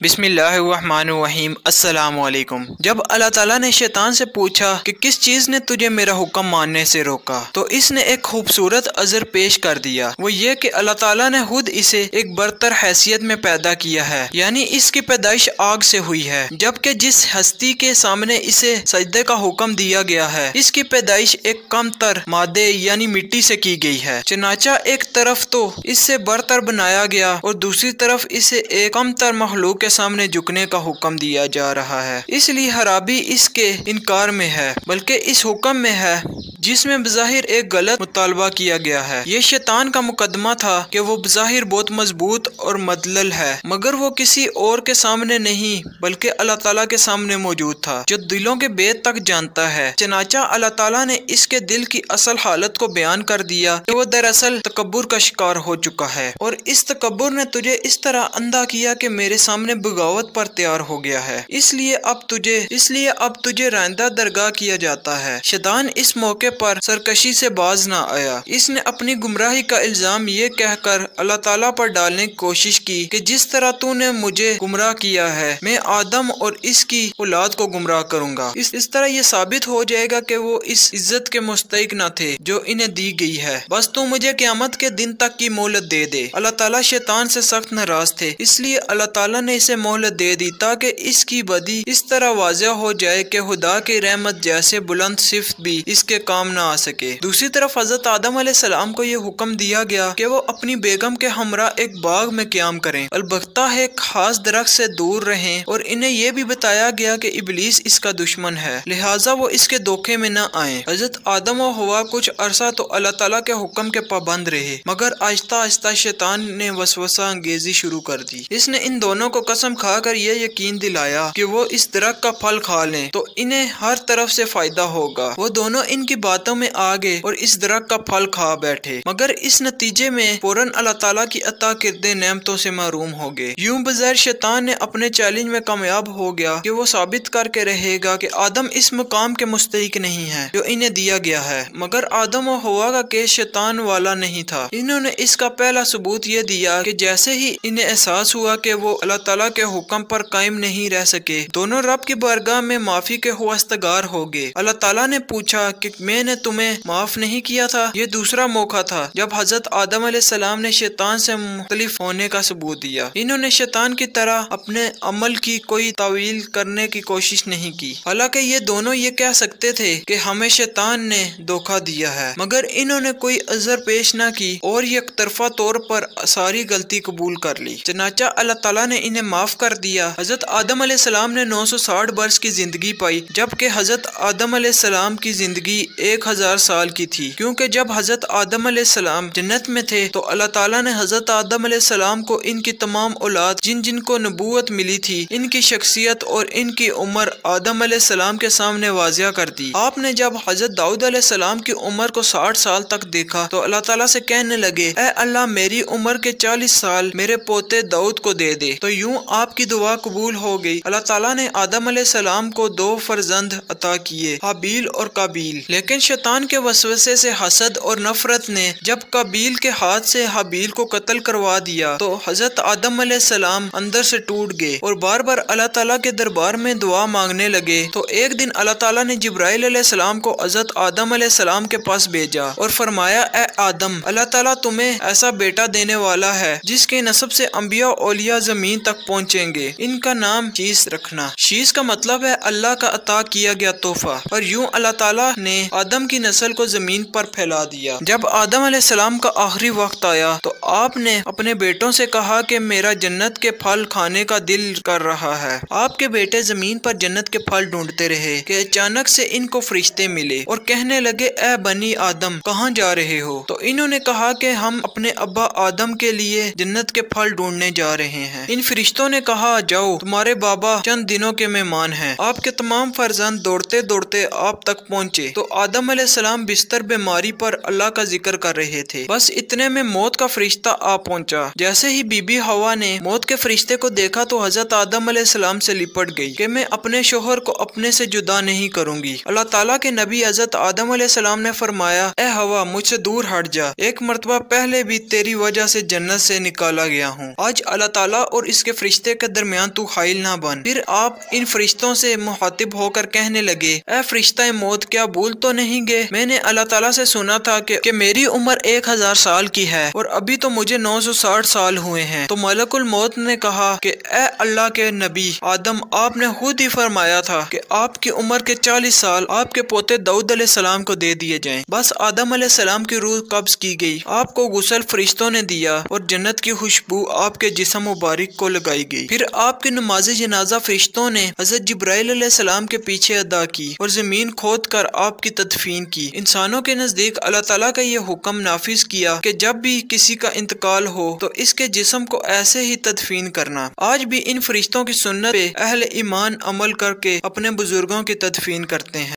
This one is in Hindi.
बिस्मिल्लाहिर्रहमानिर्रहीम। अस्सलाम वालेकुम। जब अल्लाह ताला ने शैतान से पूछा कि किस चीज़ ने तुझे मेरा हुक्म मानने से रोका, तो इसने एक खूबसूरत अज़र पेश कर दिया। वो ये कि अल्लाह ताला ने खुद इसे एक बरतर हैसियत में पैदा किया है, यानी इसकी पैदाइश आग से हुई है, जबकि जिस हस्ती के सामने इसे सजदे का हुक्म दिया गया है इसकी पैदाइश एक कम तर मादे यानी मिट्टी से की गई है। चनाचा एक तरफ तो इससे बरतर बनाया गया और दूसरी तरफ इसे एक कम तर मखलूक के सामने झुकने का हुक्म दिया जा रहा है। इसलिए हराबी इसके इनकार में है, बल्कि इस हुक्म में है जिसमें बज़ाहिर एक गलत मुतालबा किया गया है। ये शैतान का मुकदमा था कि वो बज़ाहिर बहुत मजबूत और मदलल है, मगर वो किसी और के सामने नहीं बल्कि अल्लाह ताला के सामने मौजूद था, जो दिलों के भेद तक जानता है। चनाचा अल्लाह ताला ने इसके दिल की असल हालत को बयान कर दिया कि वो दरअसल तकब्बुर का शिकार हो चुका है, और इस तकब्बुर ने तुझे इस तरह अंधा किया कि मेरे सामने बगावत पर तैयार हो गया है। इसलिए अब तुझे राइंदा दरगाह किया जाता है। शैतान इस मौके पर सरकशी से बाज ना आया। इसने अपनी गुमराही का इल्जाम ये कहकर अल्लाह ताला पर डालने की कोशिश की कि जिस तरह तूने मुझे गुमराह किया है, मैं आदम और इसकी औलाद को गुमराह करूंगा। इस तरह ये साबित हो जाएगा कि वो इस इज्जत के मुस्तहिक न थे जो इन्हें दी गई है। बस तू मुझे क़यामत के दिन तक की मोहलत दे दे। अल्लाह ताला शैतान से सख्त नाराज थे, इसलिए अल्लाह ताला ने इसे मोहलत दे दी ताकि इसकी बदी इस तरह वाज़ह हो जाए कि खुदा की रहमत जैसे बुलंद सिफ्त भी इसके काम न आ सके। दूसरी तरफ हजरत आदम अलैहिस्सलाम को यह हुक्म दिया गया कि वो अपनी बेगम के हमरा एक बाग में क़याम करें, अलबत्ता है खास दरख्त से दूर रहें, और इन्हें यह भी बताया गया कि इब्लीस इसका दुश्मन है, लिहाजा वो इसके धोखे में न आए। हजरत आदम और हवा कुछ अरसा तो अल्लाह ताला के हुक्म के पाबंद रहे, मगर आहिस्ता आहिस्ता शैतान ने वसवसा अंगेजी शुरू कर दी। इसने इन दोनों को कसम खाकर यह यकीन दिलाया कि वो इस दरख्त का फल खा लें तो इन्हें हर तरफ से फायदा होगा। वो दोनों इनकी बातों में आ गए और इस दरख्त का फल खा बैठे, मगर इस नतीजे में फौरन अल्लाह ताला की अता किरदे नेमतों से महरूम हो गए। यूं बज़ाहिर शैतान ने अपने चैलेंज में कामयाब हो गया कि वो साबित करके रहेगा कि आदम इस मुकाम के मुस्तहिक नहीं है जो इन्हें दिया गया है, मगर आदम और हवा का केस शैतान वाला नहीं था। इन्होंने इसका पहला सबूत ये दिया कि जैसे ही इन्हें एहसास हुआ कि वो अल्लाह ताला के हुक्म पर कायम नहीं रह सके, दोनों रब की बारगाह में माफी के हुआस्तगार हो गए। अल्लाह ताला ने पूछा कि मैंने तुम्हें माफ नहीं किया था? ये दूसरा मौका था जब हजरत आदम अलैहिस्सलाम ने शैतान से मुख्तलिफ होने का सबूत दिया। इन्होंने शैतान की तरह अपने अमल की कोई तावील करने की कोशिश नहीं की। हालांकि ये दोनों ये कह सकते थे कि हमें शैतान ने धोखा दिया है, मगर इन्होंने कोई अज़र पेश न की और एक तरफा तौर पर सारी गलती कबूल कर ली। चनाचा अल्लाह ताला ने इन्हें माफ कर दिया। हजरत आदम अलैहिस्सलाम ने 960 वर्ष की जिंदगी पाई, जबकि हजरत आदम अलैहिस्सलाम की जिंदगी 1000 साल की थी, क्योंकि जब हजरत आदम अलैहिस्सलाम जन्नत में थे तो अल्लाह ताला ने हजरत आदम अलैहिस्सलाम को इनकी तमाम औलाद जिन जिनको नबूवत मिली थी, इनकी शख्सियत और इनकी उम्र आदम अलैहिस्सलाम के सामने वाज़िया कर दी। आपने जब हजरत दाऊद अलैहिस्सलाम की उम्र को 60 साल तक देखा तो अल्लाह ताला से कहने लगे, ऐ अल्लाह मेरी उम्र के 40 साल मेरे पोते दाऊद को दे दे। तो यूं आपकी दुआ कबूल हो गई। अल्लाह ताला ने आदम अलैहिस्सलाम को 2 फर्जंद अता किए, हाबील और काबील। लेकिन शैतान के वसवसे से हसद और नफरत ने जब काबील के हाथ से हाबील को कत्ल करवा दिया तो हजरत आदम अलैहिस्सलाम अंदर से टूट गए और बार बार अल्लाह ताला के दरबार में दुआ मांगने लगे। तो एक दिन अल्लाह ताला ने जिब्राइल अलैहिस्सलाम को हजरत आदम अलैहिस्सलाम के पास भेजा और फरमाया, ए आदम, अल्लाह ताला तुम्हें ऐसा बेटा देने वाला है जिसके नस्ब से अंबिया औलिया जमीन तक पहुँचेंगे। इनका नाम शीस रखना। शीस का मतलब है अल्लाह का अता किया गया तोहफा। और यूं अल्लाह ताला ने आदम की नस्ल को जमीन पर फैला दिया। जब आदम अलैहिस्सलाम का आखिरी वक्त आया तो आपने अपने बेटों से कहा कि मेरा जन्नत के फल खाने का दिल कर रहा है। आपके बेटे जमीन पर जन्नत के फल ढूंढते रहे कि अचानक से इनको फरिश्ते मिले और कहने लगे, ए बनी आदम, कहाँ जा रहे हो? तो इन्होंने कहा कि हम अपने अब्बा आदम के लिए जन्नत के फल ढूंढने जा रहे हैं। इन फरिश्तों ने कहा, जाओ, तुम्हारे बाबा चंद दिनों के मेहमान हैं। आपके तमाम फर्जंद दौड़ते दौड़ते आप तक पहुँचे तो आदम अलैहिस्सलाम बिस्तर बीमारी पर अल्लाह का जिक्र कर रहे थे। बस इतने में मौत का फरिश्ता आ पहुँचा। जैसे ही बीबी हवा ने मौत के फरिश्ते को देखा तो हजरत आदम अलैहिस्सलाम से लिपट गई कि मैं अपने शोहर को अपने से जुदा नहीं करूंगी। अल्लाह ताला के नबी हजरत आदम अलैहिस्सलाम ने फरमाया, ए हवा, मुझसे दूर हट जा। एक मर्तबा पहले भी तेरी वजह से जन्नत से निकाला गया हूँ। आज अल्लाह ताला और इसके फरिश्ते के दरमियान तू हाइल ना बन। फिर आप इन फरिश्तों से मुखातिब होकर कहने लगे, ए फरिश्ता मौत, क्या भूल तो नहीं गए? मैंने अल्लाह ताला से सुना था कि मेरी उम्र 1000 साल की है और अभी तो मुझे 960 साल हुए हैं। तो मलकुल मौत ने कहा कि ए अल्लाह के नबी आदम, आपने खुद ही फरमाया था कि आपकी उम्र के 40 साल आपके पोते दाऊद अलैहिस्सलाम को दे दिए जाएं। बस आदम अलैहिस्सलाम की रूह कब्ज की गई, आपको गुस्ल फरिश्तों ने दिया और जन्नत की खुशबू आपके जिस्म मुबारक को लगाई गई। फिर आपकी नमाज जनाजा फरिश्तों ने हज़रत जिब्राइल अलैहिस्सलाम के पीछे अदा की और जमीन खोद कर आपकी तदफीन की। इंसानों के नजदीक अल्लाह ताला का ये हुक्म नाफिज किया कि जब भी किसी का इंतकाल हो तो इसके जिस्म को ऐसे ही तदफीन करना। आज भी इन फरिश्तों की सुन्नत पे अहले ईमान अमल करके अपने बुजुर्गों की तदफीन करते हैं।